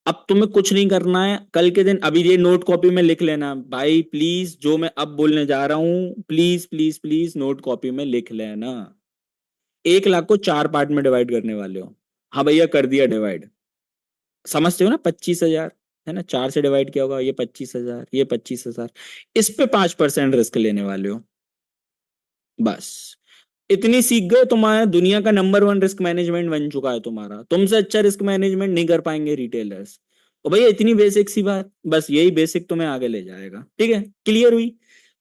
अब तुम्हें कुछ नहीं करना है, कल के दिन अभी ये नोट कॉपी में लिख लेना भाई प्लीज, जो मैं अब बोलने जा रहा हूं please please please note copy में लिख लेना। 1 लाख को 4 पार्ट में डिवाइड करने वाले हो। हाँ भैया कर दिया डिवाइड, समझते हो ना, 25,000 है ना, 4 से डिवाइड किया होगा, ये 25,000, ये 25,000। इस पे 5% रिस्क लेने वाले हो, बस। इतनी सीख गए, तुम्हारा दुनिया का नंबर 1 रिस्क मैनेजमेंट बन चुका है तुम्हारा। तुमसे अच्छा रिस्क मैनेजमेंट नहीं कर पाएंगे रिटेलर्स। और भैया इतनी बेसिक सी बात, बस यही बेसिक तुम्हें आगे ले जाएगा, ठीक है, क्लियर हुई।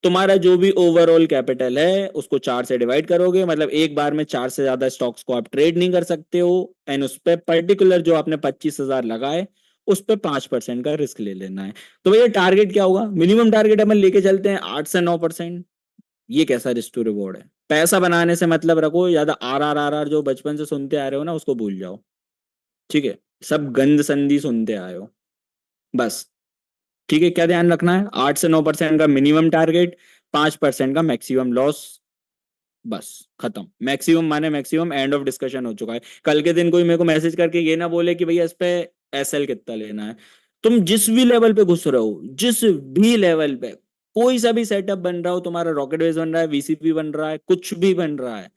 तुम्हारा जो भी ओवरऑल कैपिटल है उसको 4 से डिवाइड करोगे, मतलब एक बार में 4 से ज्यादा स्टॉक्स को आप ट्रेड नहीं कर सकते हो। एंड उस पर पर्टिकुलर जो आपने 25,000 लगाए उस पर 5% का रिस्क ले लेना है। तो भैया टारगेट क्या होगा, मिनिमम टारगेट अपन लेके चलते हैं 8 से 9%। ये कैसा रिस्क टू रिवॉर्ड है, पैसा बनाने से मतलब रखो, ज्यादा RRR जो बचपन से सुनते आ रहे हो ना उसको भूल जाओ, ठीक है। सब गंद संदी सुनते आए हो, बस। ठीक है, क्या ध्यान रखना है, 8 से 9% का मिनिमम टारगेट, 5% का मैक्सिमम लॉस, बस। खत्म। मैक्सिमम माने मैक्सिमम, एंड ऑफ डिस्कशन हो चुका है। कल के दिन कोई मेरे को मैसेज करके ये ना बोले कि भैया इस पे एसएल कितना लेना है। तुम जिस भी लेवल पे घुस रहे हो, जिस भी लेवल पे कोई सा भी सेटअप बन रहा हो, तुम्हारा रॉकेट बेस बन रहा है, वीसीपी बन रहा है, कुछ भी बन रहा है,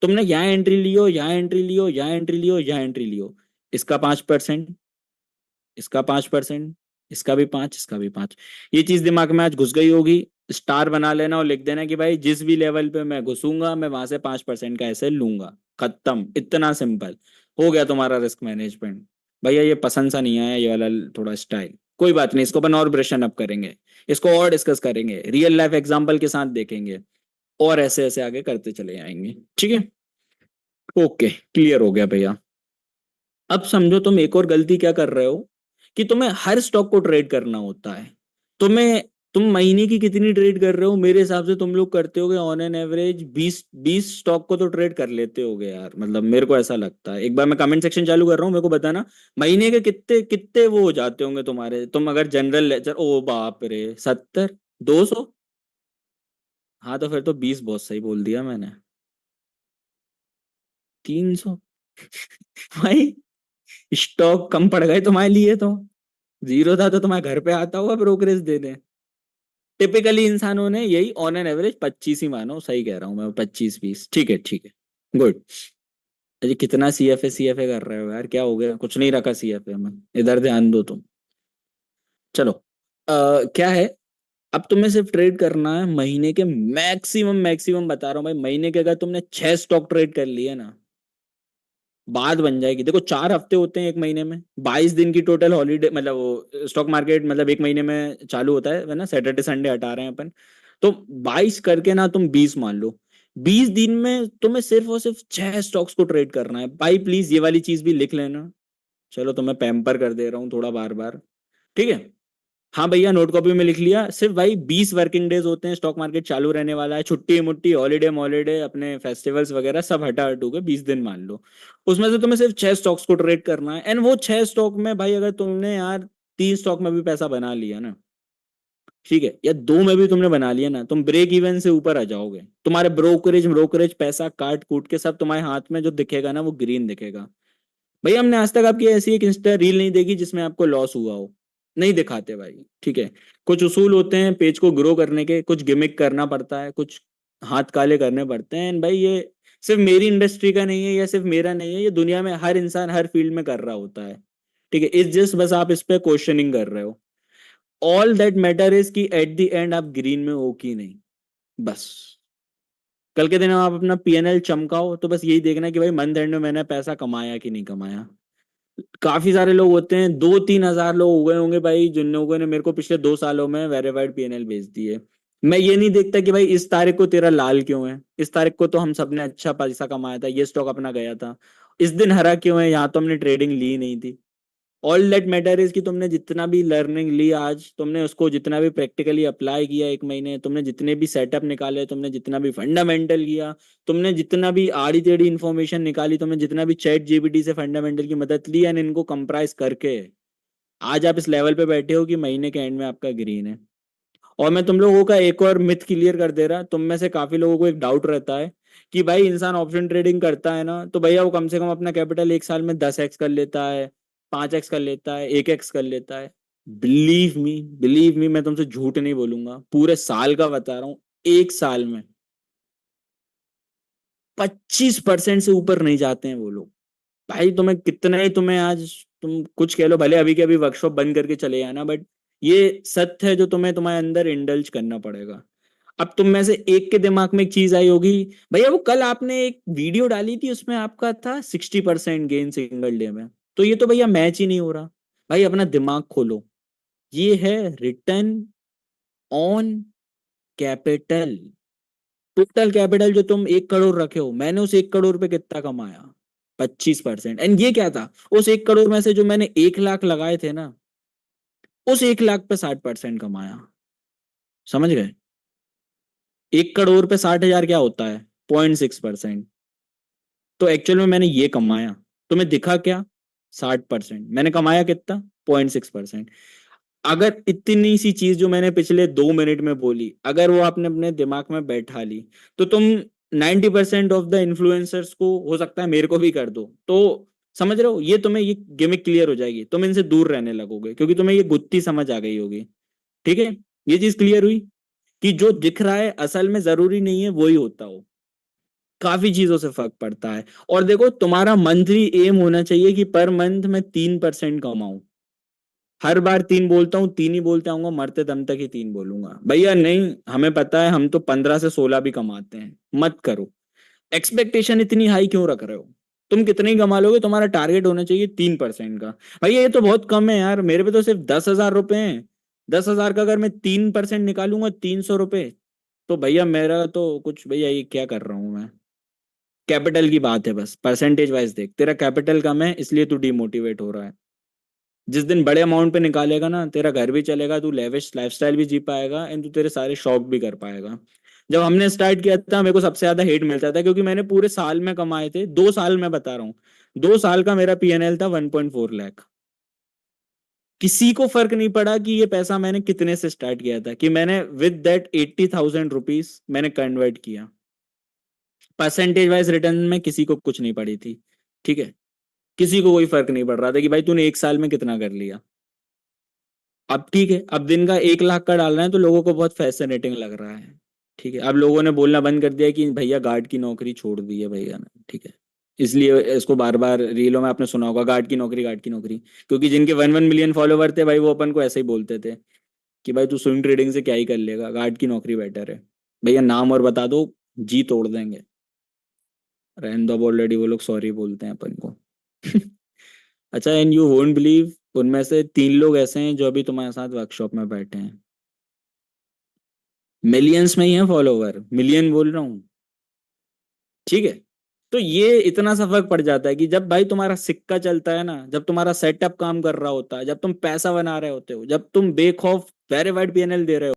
तुमने यहाँ एंट्री लियो, यहाँ एंट्री लियो, यहाँ एंट्री लियो, यहाँ एंट्री लियो, इसका 5%, इसका 5%, इसका भी 5, इसका भी 5। ये चीज दिमाग में आज घुस गई होगी। स्टार बना लेना और लिख देना कि भाई जिस भी लेवल पे मैं घुसूंगा मैं वहां से 5% का ऐसे लूंगा, खत्म, इतना सिंपल। हो गया तुम्हारा रिस्क मैनेजमेंट। भैया ये पसंद सा नहीं आया ये वाला थोड़ा स्टाइल, कोई बात नहीं, इसको अपन और ब्रशन अप करेंगे, इसको और डिस्कस करेंगे, रियल लाइफ एग्जांपल के साथ देखेंगे, और ऐसे ऐसे आगे करते चले जाएंगे, ठीक है। ओके, क्लियर हो गया भैया। अब समझो तुम एक और गलती क्या कर रहे हो, कि तुम्हें हर स्टॉक को ट्रेड करना होता है। तुम्हें, तुम महीने की कितनी ट्रेड कर रहे हो, मेरे हिसाब से तुम लोग करते होगे ऑन एन एवरेज 20 स्टॉक को तो ट्रेड कर लेते होगे यार, मतलब मेरे को ऐसा लगता है। एक बार मैं कमेंट सेक्शन चालू कर रहा हूँ, मेरे को बताना महीने के कितने कितने वो हो जाते होंगे तुम्हारे। तुम अगर जनरल लेक्चर, ओ बाप रे, 70, 200, हाँ तो फिर तो 20 बहुत सही बोल दिया मैंने, 300। भाई स्टॉक कम पड़ गए तुम्हारे लिए तो, जीरो था तो तुम्हारे घर पे आता होगा ब्रोकरेज देने। टिपिकली इंसानों ने यही ऑन एन एवरेज 25 ही मानो, सही कह रहा हूं मैं, 25 20, ठीक है ठीक है, गुड। अरे कितना सीएफए कर रहे हो यार, क्या हो गया, कुछ नहीं रखा सीएफए में, इधर ध्यान दो तुम। चलो, क्या है, अब तुम्हें सिर्फ ट्रेड करना है महीने के मैक्सिमम मैक्सिमम बता रहा हूँ भाई, महीने के अगर तुमने 6 स्टॉक ट्रेड कर लिए ना, बात बन जाएगी। देखो 4 हफ्ते होते हैं एक महीने में, 22 दिन की टोटल हॉलीडे, मतलब वो स्टॉक मार्केट मतलब एक महीने में चालू होता है ना, सैटरडे संडे हटा रहे हैं अपन। तो 22 करके ना तुम 20 मान लो, 20 दिन में तुम्हें सिर्फ और सिर्फ 6 स्टॉक्स को ट्रेड करना है भाई। प्लीज ये वाली चीज भी लिख लेना। चलो तुम्हें पैम्पर कर दे रहा हूँ थोड़ा बार बार, ठीक है। हाँ भैया, नोट कॉपी में लिख लिया। सिर्फ भाई 20 वर्किंग डेज होते हैं, स्टॉक मार्केट चालू रहने वाला है। छुट्टी मुट्टी हॉलीडे मॉलीडे अपने फेस्टिवल्स वगैरह सब हटा हटू के 20 दिन मान लो। उसमें से तुम्हें सिर्फ 6 स्टॉक्स को ट्रेड करना है। एंड वो 6 स्टॉक में भाई अगर तुमने यार 3 स्टॉक में भी पैसा बना लिया ना, ठीक है, या 2 में भी तुमने बना लिया ना, तुम ब्रेक इवन से ऊपर आ जाओगे। तुम्हारे ब्रोकरेज ब्रोकरेज पैसा काट कूट के सब तुम्हारे हाथ में जो दिखेगा ना वो ग्रीन दिखेगा। भैया हमने आज तक आपकी ऐसी एक इंस्टा रील नहीं देखी जिसमें आपको लॉस हुआ हो। नहीं दिखाते भाई, ठीक है। कुछ उसूल होते हैं पेज को ग्रो करने के, कुछ गिमिक करना पड़ता है, कुछ हाथ काले करने पड़ते हैं। And भाई ये सिर्फ मेरी इंडस्ट्री का नहीं है, या सिर्फ मेरा नहीं है, ये दुनिया में हर इंसान हर फील्ड में कर रहा होता है, ठीक है। इस जस्ट बस आप इस पे क्वेश्चनिंग कर रहे हो। ऑल दैट मैटर इज कि एट द एंड आप ग्रीन में हो कि नहीं, बस। कल के दिन आप अपना पीएनएल चमकाओ तो बस यही देखना कि भाई मंथ एंड में मैंने पैसा कमाया कि नहीं कमाया। काफी सारे लोग होते हैं, 2-3 हजार लोग हो गए होंगे भाई जिन लोगों ने मेरे को पिछले 2 सालों में वेरीफाइड पीएनएल भेज दिए। मैं ये नहीं देखता कि भाई इस तारीख को तेरा लाल क्यों है, इस तारीख को तो हम सबने अच्छा पैसा कमाया था, ये स्टॉक अपना गया था, इस दिन हरा क्यों है, यहाँ तो हमने ट्रेडिंग ली नहीं थी। ऑल दैट मैटर इज कि तुमने जितना भी लर्निंग ली आज, तुमने उसको जितना भी प्रैक्टिकली अप्लाई किया एक महीने, तुमने जितने भी सेटअप निकाले, तुमने जितना भी फंडामेंटल किया, तुमने जितना भी आड़ी टेढ़ी इन्फॉर्मेशन निकाली, तुमने जितना भी चैट जीपीटी से फंडामेंटल की मदद ली, एंड इनको कंप्राइज करके आज आप इस लेवल पे बैठे हो कि महीने के एंड में आपका ग्रीन है। और मैं तुम लोगों का एक और मिथ क्लियर कर दे रहा, तुम में से काफी लोगों को एक डाउट रहता है कि भाई इंसान ऑप्शन ट्रेडिंग करता है ना तो भैया वो कम से कम अपना कैपिटल एक साल में 10x कर लेता है, 5x कर लेता है, 1x कर लेता है। बिलीव मी मैं तुमसे झूठ नहीं बोलूंगा, पूरे साल का बता रहा हूँ। एक साल में 25% से ऊपर नहीं जाते हैं वो लोग। भाई तुम्हें कितना ही, तुम्हें आज तुम कुछ कह लो, भले अभी के अभी वर्कशॉप बंद करके चले आना, बट ये सत्य है जो तुम्हें तुम्हारे अंदर इंडल्ज करना पड़ेगा। अब तुम में से एक के दिमाग में एक चीज आई होगी, भैया वो कल आपने एक वीडियो डाली थी उसमें आपका था 60% गेन सिंगल डे में, तो ये तो भैया मैच ही नहीं हो रहा। भाई अपना दिमाग खोलो, ये है return on capital. Total capital जो तुम 1 करोड़ रखे हो, मैंने उस 1 करोड़ पे कितना कमाया, 25%। एंड ये क्या था, उस 1 करोड़ में से जो मैंने 1 लाख लगाए थे ना, उस 1 लाख पे 60% कमाया। समझ गए? 1 करोड़ पे 60 हजार क्या होता है, 0.6%। तो एक्चुअल में मैंने ये कमाया, तुम्हें दिखा क्या, 60%। मैंने कमाया कितना, 0.6%। अगर इतनी सी चीज जो मैंने पिछले 2 मिनट में बोली, अगर वो आपने अपने दिमाग में बैठा ली, तो तुम 90% ऑफ द इन्फ्लुएंसर्स को हो सकता है मेरे को भी कर दो। तो समझ रहे हो, ये तुम्हें ये गिमिक क्लियर हो जाएगी, तुम इनसे दूर रहने लगोगे क्योंकि तुम्हें ये गुत्थी समझ आ गई होगी। ठीक है, ये चीज क्लियर हुई कि जो दिख रहा है असल में जरूरी नहीं है वही होता हो। काफी चीजों से फर्क पड़ता है। और देखो तुम्हारा मंथली एम होना चाहिए कि पर मंथ मैं 3% कमाऊं। हर बार 3 बोलता हूँ, 3 ही बोलते आऊंगा, मरते दम तक ही 3 बोलूंगा भैया। नहीं, हमें पता है हम तो 15 से 16 भी कमाते हैं। मत करो, एक्सपेक्टेशन इतनी हाई क्यों रख रहे हो। तुम कितने ही कमा लोगे, तुम्हारा टारगेट होना चाहिए 3% का। भैया ये तो बहुत कम है यार, मेरे पे तो सिर्फ 10 हजार रुपए हैं। 10 हजार का अगर मैं 3% निकालूंगा, 300 रुपए, तो भैया मेरा तो कुछ, भैया ये क्या कर रहा हूं मैं। कैपिटल की बात है, बस परसेंटेज वाइज देख, तेरा कैपिटल कम है इसलिए तू डिमोटिवेट हो रहा है। जिस दिन बड़े अमाउंट पे निकालेगा ना, तेरा घर भी चलेगा, तू लेविश लाइफस्टाइल भी जी पाएगा, एंड तू तेरे सारे शौक भी कर पाएगा। जब हमने स्टार्ट किया था मेरे को सबसे ज्यादा हेट मिलता था क्योंकि मैंने पूरे साल में कमाए थे, 2 साल में बता रहा हूँ, 2 साल का मेरा पीएनएल था 1.4 लाख। किसी को फर्क नहीं पड़ा कि ये पैसा मैंने कितने से स्टार्ट किया था, कि मैंने विद दैट 80,000 रुपीज मैंने कन्वर्ट किया। परसेंटेज वाइज रिटर्न में किसी को कुछ नहीं पड़ी थी, ठीक है। किसी को कोई फर्क नहीं पड़ रहा था कि भाई तूने एक साल में कितना कर लिया। अब ठीक है, अब दिन का 1 लाख का डाल रहे हैं तो लोगों को बहुत फैसिनेटिंग लग रहा है। ठीक है, अब लोगों ने बोलना बंद कर दिया कि भैया गार्ड की नौकरी छोड़ दी है भैया ने, ठीक है। इसलिए इसको बार बार रीलों में आपने सुना होगा, गार्ड की नौकरी, गार्ड की नौकरी। क्योंकि जिनके 1-1 मिलियन फॉलोवर थे भाई वो अपन को ऐसे ही बोलते थे। कि भाई तू स्विंग ट्रेडिंग से क्या ही कर लेगा, गार्ड की नौकरी बेटर है। भैया नाम और बता दो, जी तोड़ देंगे। रहने दो, अब ऑलरेडी वो लोग सॉरी बोलते हैं अपन को। अच्छा, एंड यू वोंट बिलीव, उनमें से 3 लोग ऐसे हैं जो अभी तुम्हारे साथ वर्कशॉप में बैठे हैं। मिलियंस में ही है फॉलोवर, मिलियन बोल रहा हूँ। ठीक है। तो ये इतना सा फर्क पड़ जाता है कि जब भाई तुम्हारा सिक्का चलता है ना, जब तुम्हारा सेटअप काम कर रहा होता है, जब तुम पैसा बना रहे होते हो, जब तुम बेखौफ वेरीफाइड पीएनएल दे रहे हो।